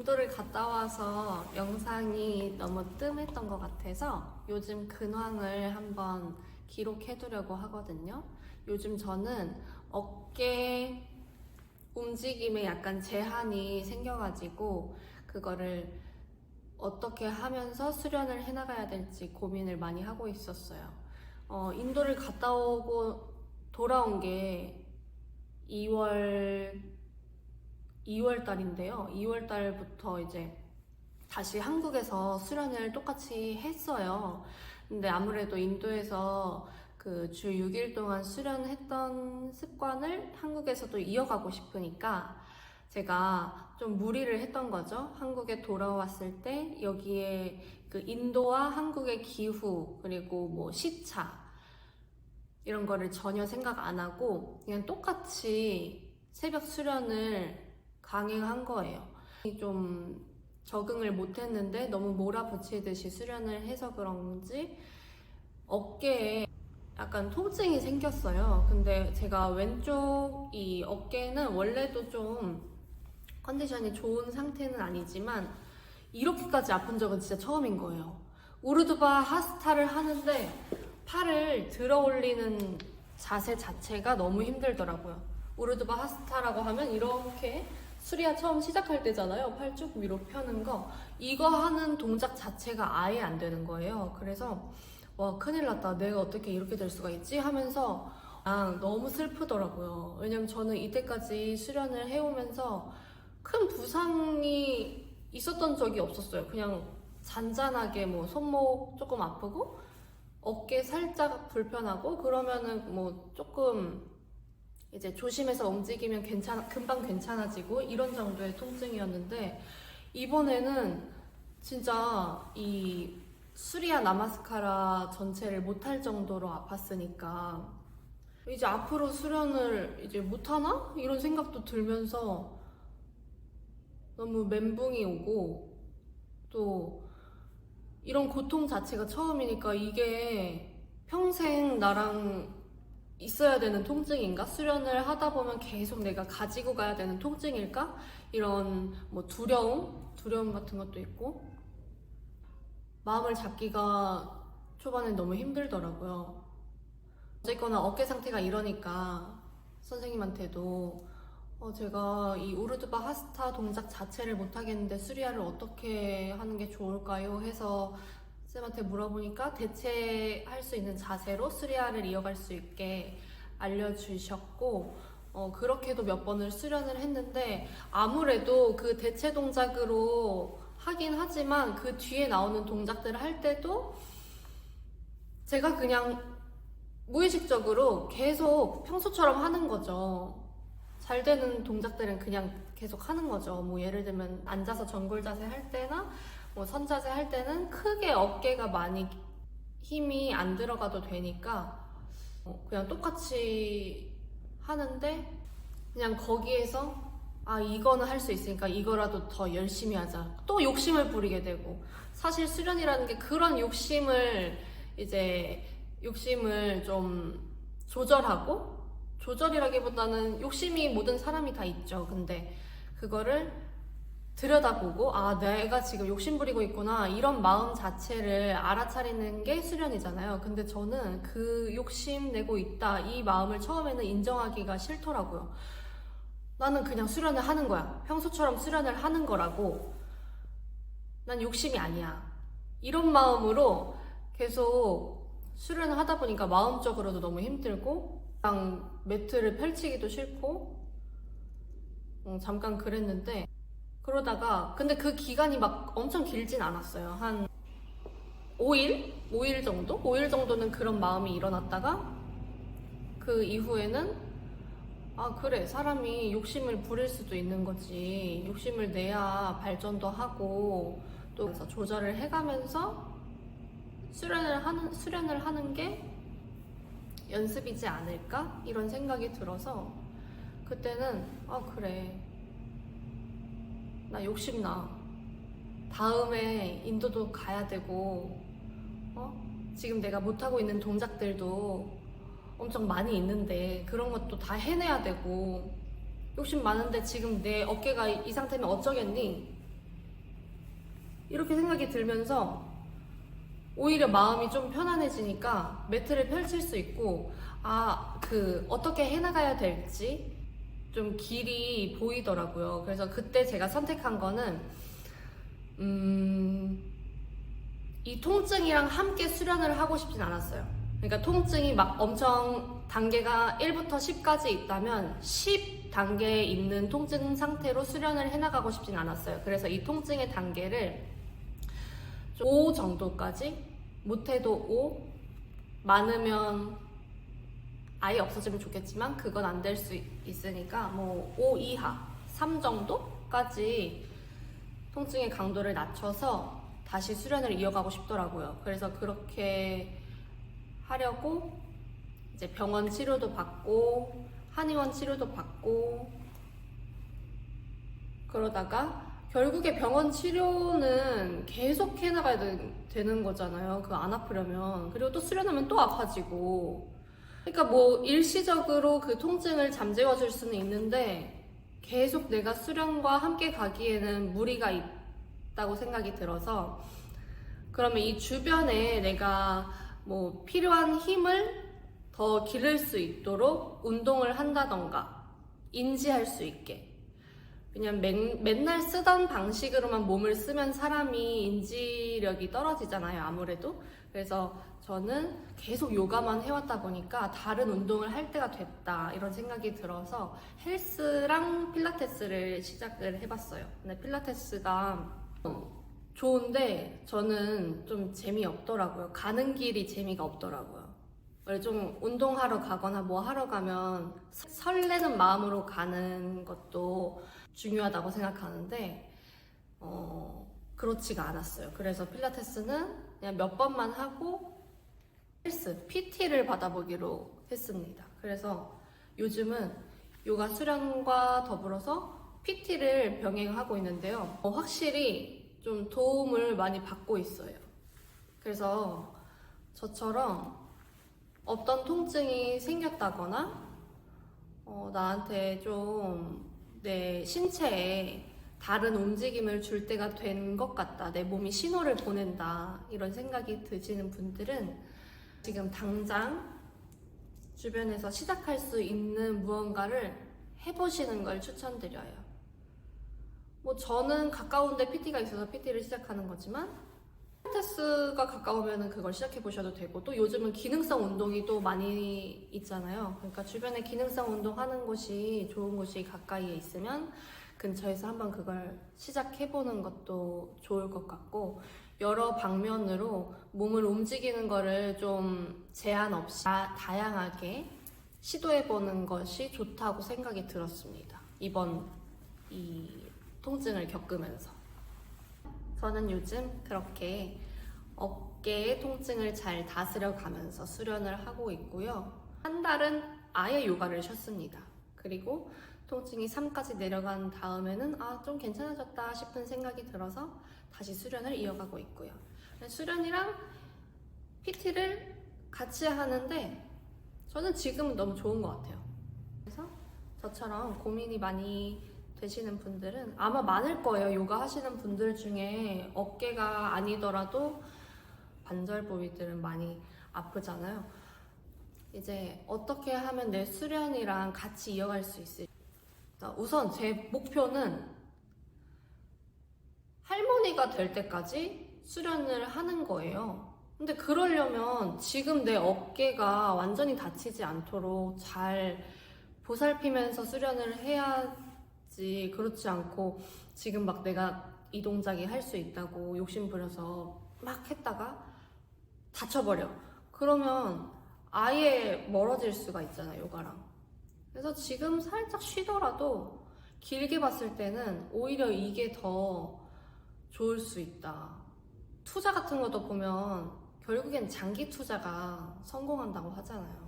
인도를 갔다 와서 영상이 너무 뜸했던 것 같아서 요즘 근황을 한번 기록해두려고 하거든요. 요즘 저는 어깨 움직임에 약간 제한이 생겨가지고 그거를 어떻게 하면서 수련을 해나가야 될지 고민을 많이 하고 있었어요. 인도를 갔다 오고 돌아온 게 2월 달인데요. 2월 달부터 이제 다시 한국에서 수련을 똑같이 했어요. 근데 아무래도 인도에서 그 주 6일 동안 수련했던 습관을 한국에서도 이어가고 싶으니까 제가 좀 무리를 했던 거죠. 한국에 돌아왔을 때 여기에 그 인도와 한국의 기후 그리고 뭐 시차 이런 거를 전혀 생각 안 하고 그냥 똑같이 새벽 수련을 강행한 거예요. 좀 적응을 못했는데 너무 몰아붙이듯이 수련을 해서 그런지 어깨에 약간 통증이 생겼어요. 근데 제가 왼쪽 이 어깨는 원래도 좀 컨디션이 좋은 상태는 아니지만 이렇게까지 아픈 적은 진짜 처음인 거예요. 우르두바 하스타를 하는데 팔을 들어 올리는 자세 자체가 너무 힘들더라고요. 우르두바 하스타라고 하면 이렇게 수리아 처음 시작할 때잖아요. 팔 쭉 위로 펴는 거. 이거 하는 동작 자체가 아예 안 되는 거예요. 그래서 와, 큰일 났다. 내가 어떻게 이렇게 될 수가 있지? 하면서 너무 슬프더라고요. 왜냐면 저는 이때까지 수련을 해오면서 큰 부상이 있었던 적이 없었어요. 그냥 잔잔하게 뭐 손목 조금 아프고 어깨 살짝 불편하고 그러면은 뭐 조금 이제 조심해서 움직이면 금방 괜찮아지고 이런 정도의 통증이었는데 이번에는 진짜 이 수리아 나마스카라 전체를 못할 정도로 아팠으니까 이제 앞으로 수련을 이제 못하나? 이런 생각도 들면서 너무 멘붕이 오고 또 이런 고통 자체가 처음이니까 이게 평생 나랑 있어야 되는 통증인가? 수련을 하다 보면 계속 내가 가지고 가야 되는 통증일까? 이런 뭐 두려움 같은 것도 있고 마음을 잡기가 초반에 너무 힘들더라고요. 어쨌거나 어깨 상태가 이러니까 선생님한테도 제가 이 우르두바 하스타 동작 자체를 못하겠는데 수리아를 어떻게 하는 게 좋을까요? 해서 쌤한테 물어보니까 대체할 수 있는 자세로 수리아를 이어갈 수 있게 알려주셨고 그렇게도 몇 번을 수련을 했는데 아무래도 그 대체 동작으로 하긴 하지만 그 뒤에 나오는 동작들을 할 때도 제가 그냥 무의식적으로 계속 평소처럼 하는 거죠. 잘 되는 동작들은 그냥 계속 하는 거죠. 뭐 예를 들면 앉아서 전골 자세 할 때나 뭐 선자세 할 때는 크게 어깨가 많이 힘이 안 들어가도 되니까 그냥 똑같이 하는데 그냥 거기에서 이거는 할 수 있으니까 이거라도 더 열심히 하자. 또 욕심을 부리게 되고 사실 수련이라는 게 그런 욕심을 좀 조절이라기보다는 욕심이 모든 사람이 다 있죠. 근데 그거를 들여다보고 내가 지금 욕심 부리고 있구나 이런 마음 자체를 알아차리는 게 수련이잖아요. 근데 저는 그 욕심 내고 있다 이 마음을 처음에는 인정하기가 싫더라고요. 나는 그냥 수련을 하는 거야. 평소처럼 수련을 하는 거라고. 난 욕심이 아니야. 이런 마음으로 계속 수련을 하다 보니까 마음적으로도 너무 힘들고 그냥 매트를 펼치기도 싫고 잠깐 그랬는데 그러다가 근데 그 기간이 막 엄청 길진 않았어요. 한 5일? 5일 정도? 5일 정도는 그런 마음이 일어났다가 그 이후에는 그래, 사람이 욕심을 부릴 수도 있는 거지. 욕심을 내야 발전도 하고 또 조절을 해가면서 수련을 하는 게 연습이지 않을까? 이런 생각이 들어서 그때는 그래, 나 욕심나. 다음에 인도도 가야 되고 지금 내가 못하고 있는 동작들도 엄청 많이 있는데 그런 것도 다 해내야 되고 욕심 많은데 지금 내 어깨가 이 상태면 어쩌겠니? 이렇게 생각이 들면서 오히려 마음이 좀 편안해지니까 매트를 펼칠 수 있고, 어떻게 해나가야 될지 좀 길이 보이더라고요. 그래서 그때 제가 선택한 거는, 이 통증이랑 함께 수련을 하고 싶진 않았어요. 그러니까 통증이 막 엄청 단계가 1부터 10까지 있다면 10단계에 있는 통증 상태로 수련을 해나가고 싶진 않았어요. 그래서 이 통증의 단계를 5 정도까지, 못해도 5, 많으면 아예 없어지면 좋겠지만 그건 안 될 수 있으니까 뭐 5 이하, 3 정도까지 통증의 강도를 낮춰서 다시 수련을 이어가고 싶더라고요. 그래서 그렇게 하려고 이제 병원 치료도 받고 한의원 치료도 받고 그러다가 결국에 병원 치료는 계속 해나가야 되는 거잖아요. 그거 안 아프려면. 그리고 또 수련하면 또 아파지고. 그러니까 뭐 일시적으로 그 통증을 잠재워 줄 수는 있는데 계속 내가 수련과 함께 가기에는 무리가 있다고 생각이 들어서, 그러면 이 주변에 내가 뭐 필요한 힘을 더 기를 수 있도록 운동을 한다던가 인지할 수 있게. 왜냐면 맨날 쓰던 방식으로만 몸을 쓰면 사람이 인지력이 떨어지잖아요, 아무래도. 그래서 저는 계속 요가만 해왔다 보니까 다른 운동을 할 때가 됐다, 이런 생각이 들어서 헬스랑 필라테스를 시작을 해봤어요. 근데 필라테스가 좋은데 저는 좀 재미없더라고요. 가는 길이 재미가 없더라고요. 원래 좀 운동하러 가거나 뭐 하러 가면 설레는 마음으로 가는 것도 중요하다고 생각하는데 그렇지가 않았어요. 그래서 필라테스는 그냥 몇 번만 하고 헬스, PT를 받아보기로 했습니다. 그래서 요즘은 요가 수련과 더불어서 PT를 병행하고 있는데요. 확실히 좀 도움을 많이 받고 있어요. 그래서 저처럼 어떤 통증이 생겼다거나 나한테 좀 내 신체에 다른 움직임을 줄 때가 된 것 같다, 내 몸이 신호를 보낸다, 이런 생각이 드시는 분들은 지금 당장 주변에서 시작할 수 있는 무언가를 해보시는 걸 추천드려요. 뭐 저는 가까운데 PT가 있어서 PT를 시작하는 거지만 필라테스가 가까우면 그걸 시작해 보셔도 되고, 또 요즘은 기능성 운동이 또 많이 있잖아요. 그러니까 주변에 기능성 운동 하는 곳이, 좋은 곳이 가까이에 있으면 근처에서 한번 그걸 시작해 보는 것도 좋을 것 같고, 여러 방면으로 몸을 움직이는 거를 좀 제한 없이 다양하게 시도해 보는 것이 좋다고 생각이 들었습니다. 이번 이 통증을 겪으면서. 저는 요즘 그렇게 어깨의 통증을 잘 다스려 가면서 수련을 하고 있고요. 한 달은 아예 요가를 쉬었습니다. 그리고 통증이 3까지 내려간 다음에는 좀 괜찮아졌다 싶은 생각이 들어서 다시 수련을 이어가고 있고요. 수련이랑 PT를 같이 하는데 저는 지금은 너무 좋은 것 같아요. 그래서 저처럼 고민이 많이 되시는 분들은 아마 많을 거예요. 요가 하시는 분들 중에 어깨가 아니더라도 관절 부위들은 많이 아프잖아요. 이제 어떻게 하면 내 수련이랑 같이 이어갈 수 있을지. 우선 제 목표는 할머니가 될 때까지 수련을 하는 거예요. 근데 그러려면 지금 내 어깨가 완전히 다치지 않도록 잘 보살피면서 수련을 해야, 그렇지 않고 지금 막 내가 이 동작이 할 수 있다고 욕심 부려서 막 했다가 다쳐버려. 그러면 아예 멀어질 수가 있잖아요, 요가랑. 그래서 지금 살짝 쉬더라도 길게 봤을 때는 오히려 이게 더 좋을 수 있다. 투자 같은 것도 보면 결국엔 장기 투자가 성공한다고 하잖아요.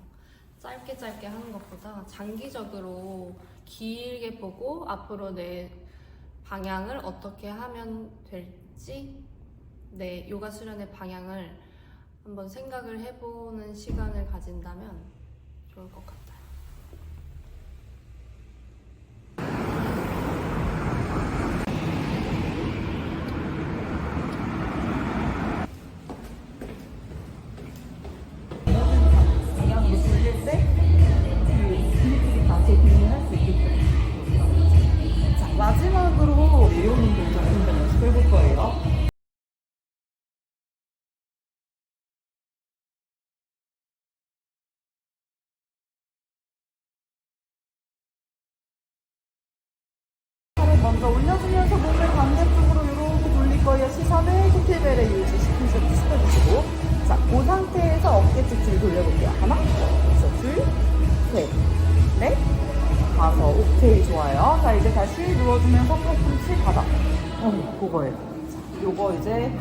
짧게 하는 것보다 장기적으로 길게 보고 앞으로 내 방향을 어떻게 하면 될지, 내 요가 수련의 방향을 한번 생각을 해보는 시간을 가진다면 좋을 것 같아요. 마지막으로 내려오는 동작을 한번 연습해 볼 거예요. 팔을 먼저 올려주면서 몸을 반대쪽으로 이렇게 돌릴 거예요. 시선을 키틀벨에 유지시켜주시고. 자, 그 상태에서 어깨 쭉쭉 돌려볼게요. 하나, 둘, 셋, 넷, 다섯. 오케이, 좋아요. 자, 이제 다시 누워주면서 팔꿈치 바닥. 그거예요. 자, 요거 이제